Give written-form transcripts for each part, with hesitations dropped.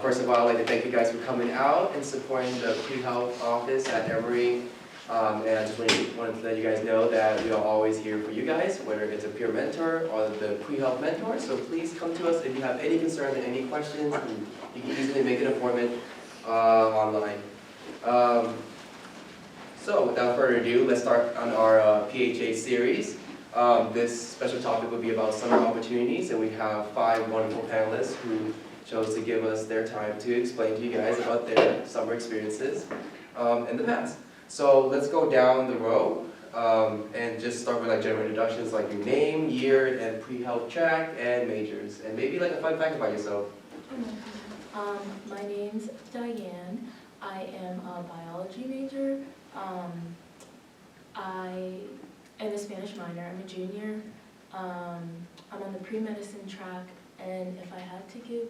First of all, I'd like to thank you guys for coming out and supporting the pre-health office at Emory. And I just wanted to let you guys know that we are always here for you guys, whether it's a peer mentor or the pre-health mentor. So please come to us if you have any concerns or any questions. And you can easily make an appointment online. So without further ado, let's start on our PHA series. This special topic will be about summer opportunities, and we have 5 wonderful panelists who chose to give us their time to explain to you guys about their summer experiences in the past. So let's go down the row and just start with like general introductions, like your name, year, and pre-health track, and majors, and maybe like a fun fact about yourself. My name's Diane. I am a biology major. I am a Spanish minor. I'm a junior. I'm on the pre-medicine track, and if I had to give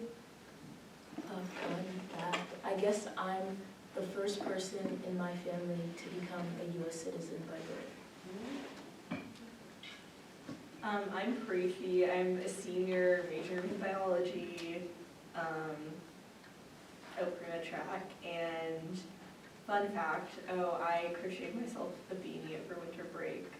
a fun fact, I guess I'm the first person in my family to become a U.S. citizen by birth. I'm Preeti. I'm a senior majoring in biology, pre-med track, and fun fact, I crocheted myself a beanie over winter break.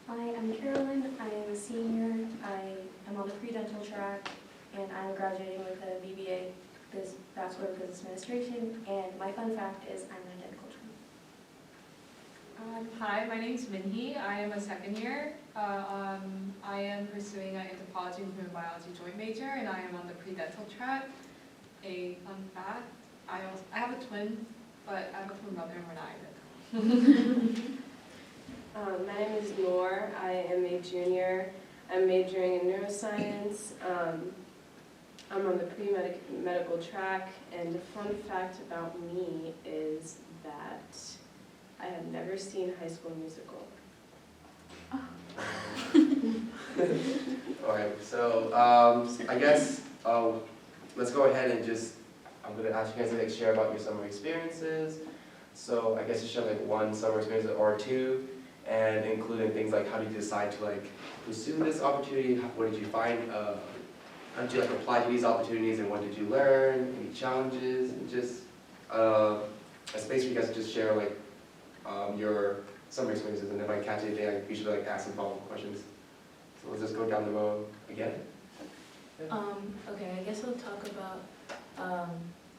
Hi, I'm Carolyn. I am a senior. I am on the pre-dental track, and I'm graduating with a BBA, Bachelor of Business Administration, and my fun fact is I'm an identical twin. Hi, my name's Minhee. I am a second year. I am pursuing an anthropology and human biology joint major, and I am on the pre-dental track. A fun fact, I have a twin, but I have a twin brother and we're not identical. My name is Noor. I am a junior. I'm majoring in neuroscience. I'm on the pre-medical track, and the fun fact about me is that I have never seen High School Musical. Alright, so I guess let's go ahead and I'm going to ask you guys to share about your summer experiences. So I guess you share like one summer experience or two, and including things like how did you decide to like pursue this opportunity, what did you find, how did you like apply to these opportunities, and what did you learn, any challenges, and just a space for you guys to just share like your summer experiences, and if I catch anything, I usually like ask some follow-up questions. So let's just go down the road again. Yeah. Okay, I guess I'll talk about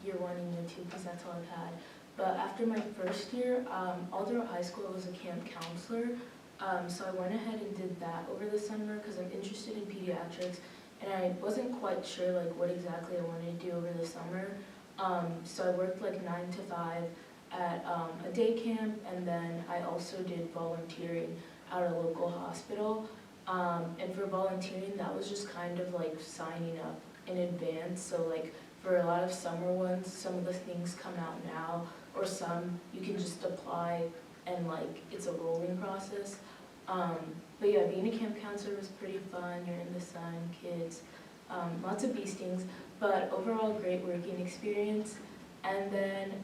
year 1 and year 2 because that's all I've had. But after my first year, all throughout high school I was a camp counselor. So I went ahead and did that over the summer because I'm interested in pediatrics, and I wasn't quite sure like what exactly I wanted to do over the summer. So I worked like 9 to 5 at a day camp, and then I also did volunteering at a local hospital. And for volunteering, that was just kind of like signing up in advance. So like for a lot of summer ones, some of the things come out now, or some you can just apply and like it's a rolling process. But yeah, being a camp counselor was pretty fun. You're in the sun, kids, lots of bee stings, but overall great working experience. And then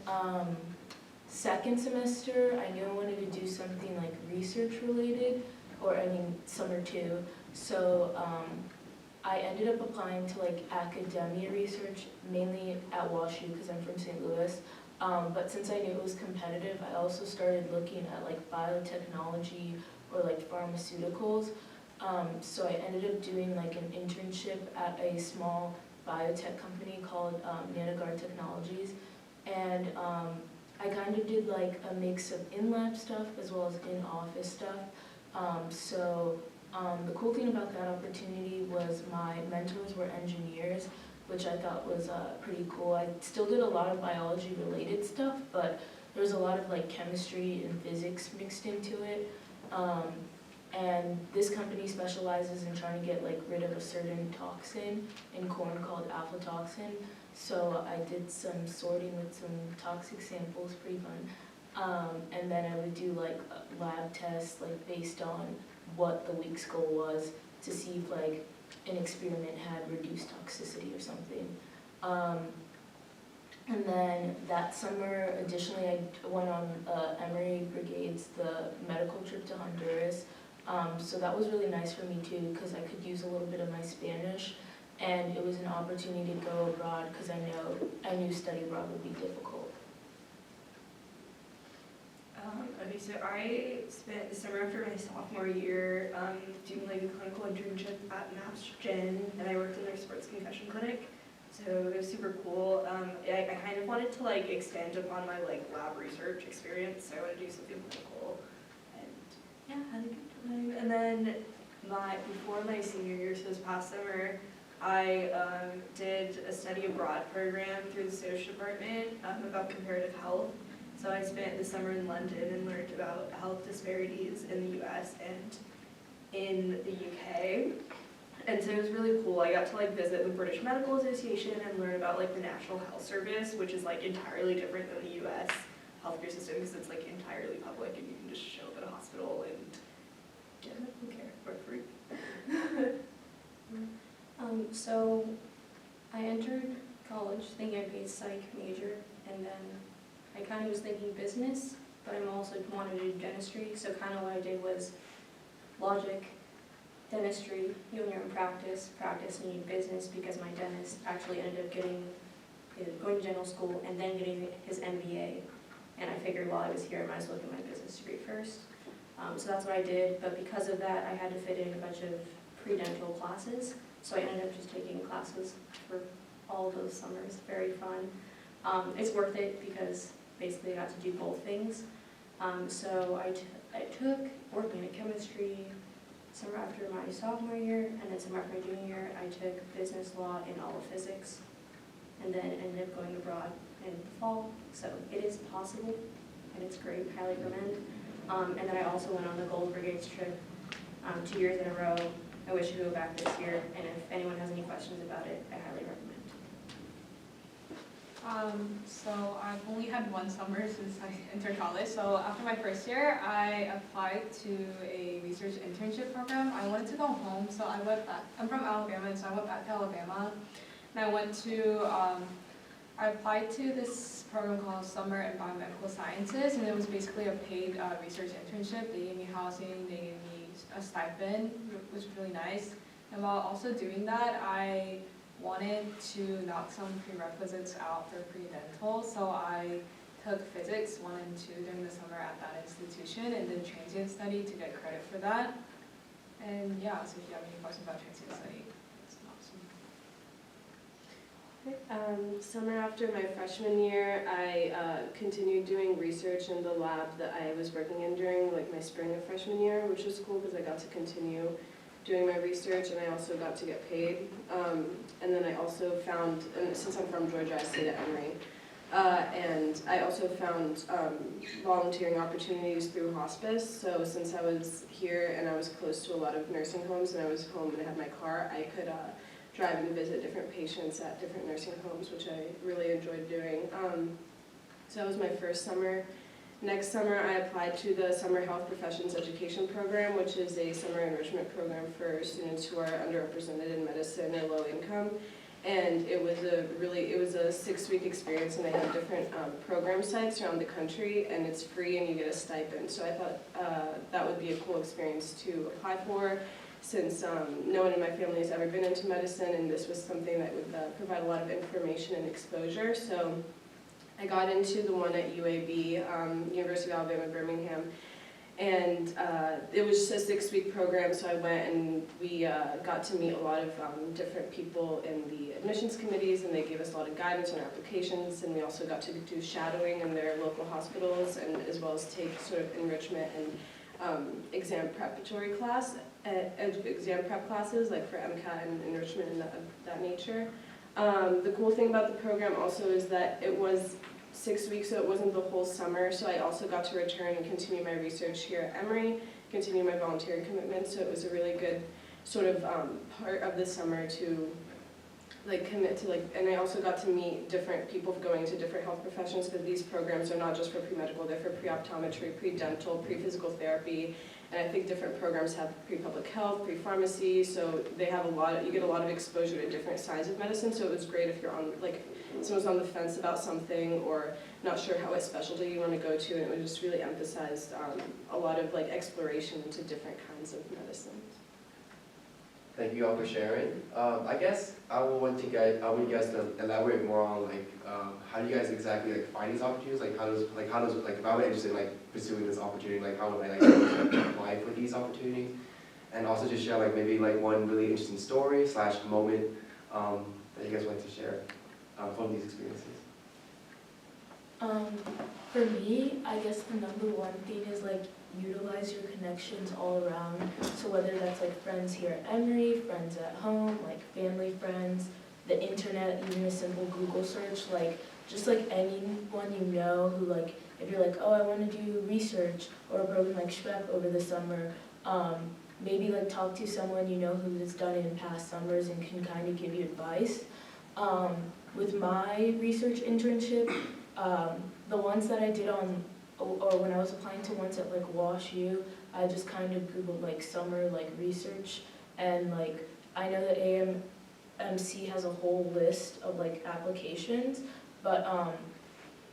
second semester, I knew I wanted to do something like research related, or I mean summer 2. So I ended up applying to like academia research, mainly at WashU because I'm from St. Louis. But since I knew it was competitive, I also started looking at like biotechnology or like pharmaceuticals. So I ended up doing like an internship at a small biotech company called Nanogard Technologies. And I kind of did like a mix of in-lab stuff as well as in-office stuff. The cool thing about that opportunity was my mentors were engineers, which I thought was pretty cool. I still did a lot of biology related stuff, but there was a lot of like chemistry and physics mixed into it. And this company specializes in trying to get like rid of a certain toxin in corn called aflatoxin. So I did some sorting with some toxic samples, pretty fun. And then I would do like lab tests like based on what the week's goal was to see if like an experiment had reduced toxicity or something. And then that summer, additionally, I went on Emory Brigade's the medical trip to Honduras. So that was really nice for me too because I could use a little bit of my Spanish. and it was an opportunity to go abroad because I knew study abroad would be difficult. Okay, so I spent the summer after my sophomore year doing like a clinical internship at Mass Gen, and I worked in their sports concussion clinic. So it was super cool. I kind of wanted to like extend upon my like lab research experience, so I wanted to do something clinical. And yeah, had a good time. And then before my senior year, so this past summer, I did a study abroad program through the social department about comparative health. So I spent the summer in London and learned about health disparities in the US and in the UK. And so it was really cool. I got to like visit the British Medical Association and learn about like the National Health Service, which is like entirely different than the US healthcare system because it's like entirely public and you can just show up at a hospital and get medical care for free. So I entered college thinking I'd be a psych major, and then I kind of was thinking business, but I'm also wanted to do dentistry, so kind of what I did was logic, dentistry, you know, when you're in practice, and you need business because my dentist actually ended up going to dental school and then getting his MBA, and I figured while I was here I might as well get my business degree first. So that's what I did, but because of that I had to fit in a bunch of pre-dental classes, so I ended up just taking classes for all of those summers. Very fun. It's worth it because basically I got to do both things. So I took organic chemistry summer after my sophomore year, and then summer after my junior year I took business law and all of physics, and then ended up going abroad in the fall. So it is possible, and it's great, highly recommend. And then I also went on the Gold Brigades trip 2 years in a row. I wish to go back this year, and if anyone has any questions about it, I highly recommend. So I've only had one summer since I entered college. So after my first year, I applied to a research internship program. I wanted to go home, so I went back. I'm from Alabama, and so I went back to Alabama. And I went to, I applied to this program called Summer in Biomedical Sciences, and it was basically a paid research internship. They gave me housing, they gave me a stipend, which was really nice. And while also doing that, I wanted to knock some prerequisites out for pre-dental, so I took physics 1 and 2 during the summer at that institution and did transient study to get credit for that. And yeah, so if you have any questions about transient study, it's an option. Summer after my freshman year, I continued doing research in the lab that I was working in during like my spring of freshman year, which was cool because I got to continue doing my research, and I also got to get paid. And then I also found, and since I'm from Georgia, I stayed at Emory. And I also found volunteering opportunities through hospice. So since I was here and I was close to a lot of nursing homes and I was home and I had my car, I could drive and visit different patients at different nursing homes, which I really enjoyed doing. So that was my first summer. Next summer, I applied to the Summer Health Professions Education Program, which is a summer enrichment program for students who are underrepresented in medicine and low income. And it was a 6-week experience, and they have different program sites around the country, and it's free and you get a stipend. So I thought that would be a cool experience to apply for, since no one in my family has ever been into medicine, and this was something that would provide a lot of information and exposure. So I got into the one at UAB, University of Alabama, Birmingham, and it was just a 6-week program, so I went and we got to meet a lot of different people in the admissions committees, and they gave us a lot of guidance on applications, and we also got to do shadowing in their local hospitals, and as well as take sort of enrichment and exam preparatory exam prep classes, like for MCAT and enrichment and that nature. The cool thing about the program also is that it was 6 weeks, so it wasn't the whole summer, so I also got to return and continue my research here at Emory, continue my volunteering commitment, so it was a really good sort of part of the summer to like commit to, like, and I also got to meet different people going to different health professions, because these programs are not just for pre-medical, they're for pre-optometry, pre-dental, pre-physical therapy, and I think different programs have pre-public health, pre-pharmacy, so they have you get a lot of exposure to different sides of medicine, so it was great if you're on, like, someone's on the fence about something or not sure what specialty you want to go to, and it was just really emphasized a lot of like exploration into different kinds of medicines. Thank you all for sharing. I guess I want you guys to elaborate more on like how do you guys exactly like find these opportunities? Like how does like if I'm interested in like pursuing this opportunity, like how would I like apply for these opportunities? And also just share like maybe like one really interesting story / moment that you guys want to share from these experiences. For me, I guess the number one thing is like utilize your connections all around. So whether that's like friends here at Emory, friends at home, like family friends, the internet, even a simple Google search, like just like anyone you know who like, if you're like, oh, I want to do research or a program like SHPEP over the summer, maybe like talk to someone you know who has done it in past summers and can kind of give you advice. With my research internship, the ones that I did on, or when I was applying to ones at like Wash U, I just kind of Googled like summer like research, and like I know that AMC has a whole list of like applications, but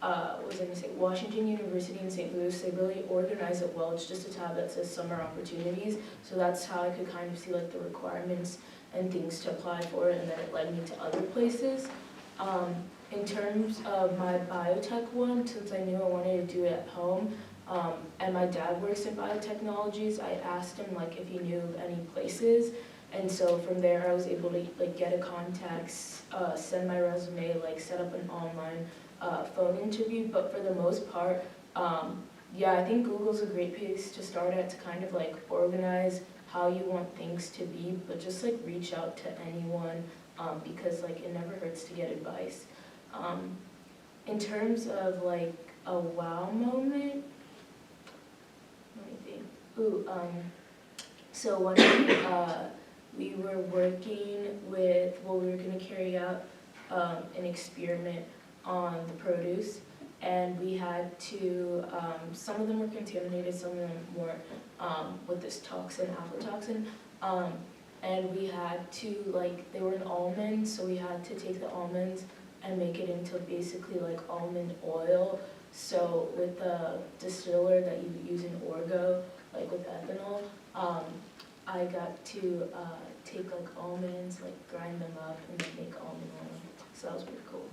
what was I gonna say, Washington University in St. Louis, they really organize it well. It's just a tab that says summer opportunities, so that's how I could kind of see like the requirements and things to apply for, and then it led me to other places. In terms of my biotech one, since I knew I wanted to do it at home, and my dad works in biotechnologies, I asked him like if he knew of any places, and so from there I was able to like get a contact, send my resume, like set up an online phone interview. But for the most part, yeah, I think Google's a great place to start at, to kind of like organize how you want things to be, but just like reach out to anyone, because like it never hurts to get advice. In terms of like a wow moment, let me think. So one day we were working with, well, we were going to carry out an experiment on the produce, and we had to, some of them were contaminated, some of them were with this toxin, aflatoxin, and we had to, like, they were in almonds, so we had to take the almonds and make it into basically like almond oil. So with the distiller that you use in Orgo, like with ethanol, I got to take like almonds, like grind them up and then make almond oil. So that was pretty cool.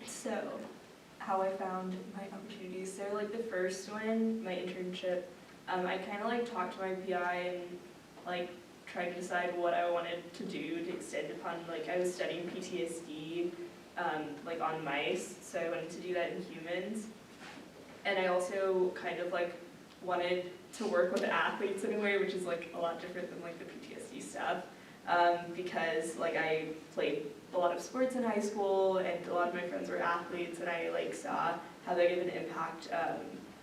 So how I found my opportunities. So like the first one, my internship, I kind of like talked to my PI and like tried to decide what I wanted to do to extend upon, like I was studying PTSD like on mice, so I wanted to do that in humans. And I also kind of like wanted to work with athletes in a way, which is like a lot different than like the PTSD stuff, because like I played a lot of sports in high school and a lot of my friends were athletes, and I like saw how big of an impact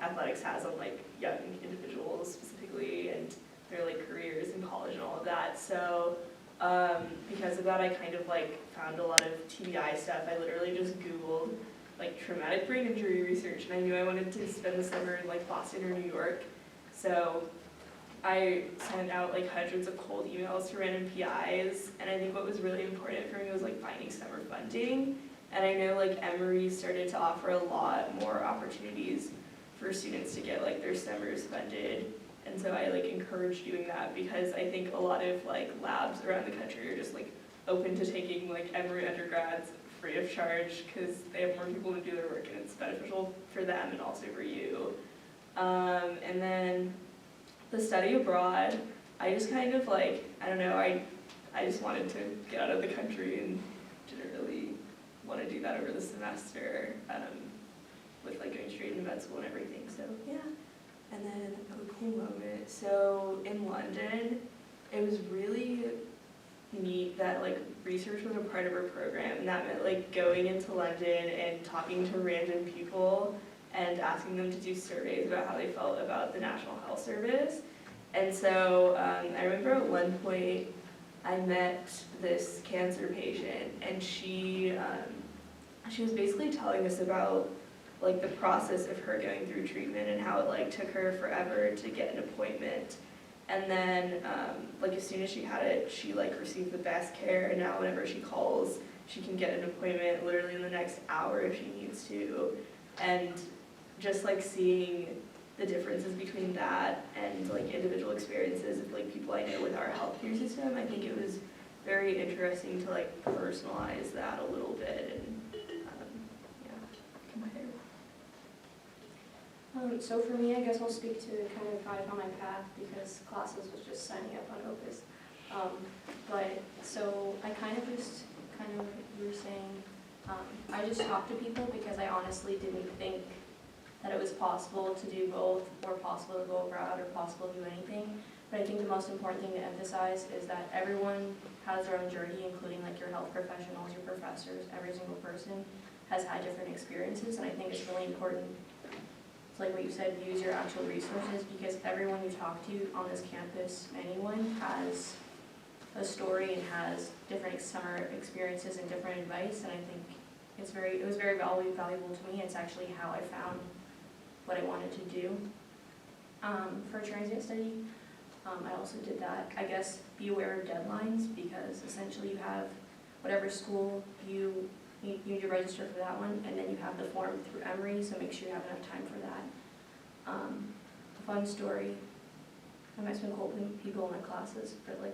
athletics has on like young individuals specifically and their like careers in college and all of that. So because of that, I kind of like found a lot of TBI stuff. I literally just Googled like traumatic brain injury research, and I knew I wanted to spend the summer in like Boston or New York. So I sent out like hundreds of cold emails to random PIs, and I think what was really important for me was like finding summer funding. And I know like Emory started to offer a lot more opportunities for students to get like their summers funded. And so I like encourage doing that, because I think a lot of like labs around the country are just like open to taking like Emory undergrads free of charge, because they have more people to do their work and it's beneficial for them and also for you. And then the study abroad, I just kind of like, I don't know, I just wanted to get out of the country and didn't really want to do that over the semester, with like going straight into med school and everything, so yeah. And then a cool moment, so in London, it was really neat that like research was a part of our program, and that meant like going into London and talking to random people and asking them to do surveys about how they felt about the National Health Service. And so I remember at one point I met this cancer patient, and she was basically telling us about like the process of her going through treatment and how it like took her forever to get an appointment. And then like as soon as she had it, she like received the best care, and now whenever she calls, she can get an appointment literally in the next hour if she needs to. And just like seeing the differences between that and like individual experiences of like people I know with our healthcare system. I think it was very interesting to like personalize that a little bit and compare. So for me, I guess I'll speak to kind of how I found my path because classes was just signing up on Opus. But so I you were saying, I just talked to people because I honestly didn't think that it was possible to do both or possible to go abroad or possible to do anything. But I think the most important thing to emphasize is that everyone has their own journey, including like your health professionals, your professors, every single person has had different experiences, and I think it's really important to, like what you said, use your actual resources because everyone you talk to on this campus, anyone, has a story and has different summer experiences and different advice, and I think it was very valuable to me. It's actually how I found what I wanted to do. For transient study, I also did that. I guess be aware of deadlines because essentially you have whatever school you need to register for that one, and then you have the form through Emory, so make sure you have enough time for that. A fun story, I met some cool people in my classes, but like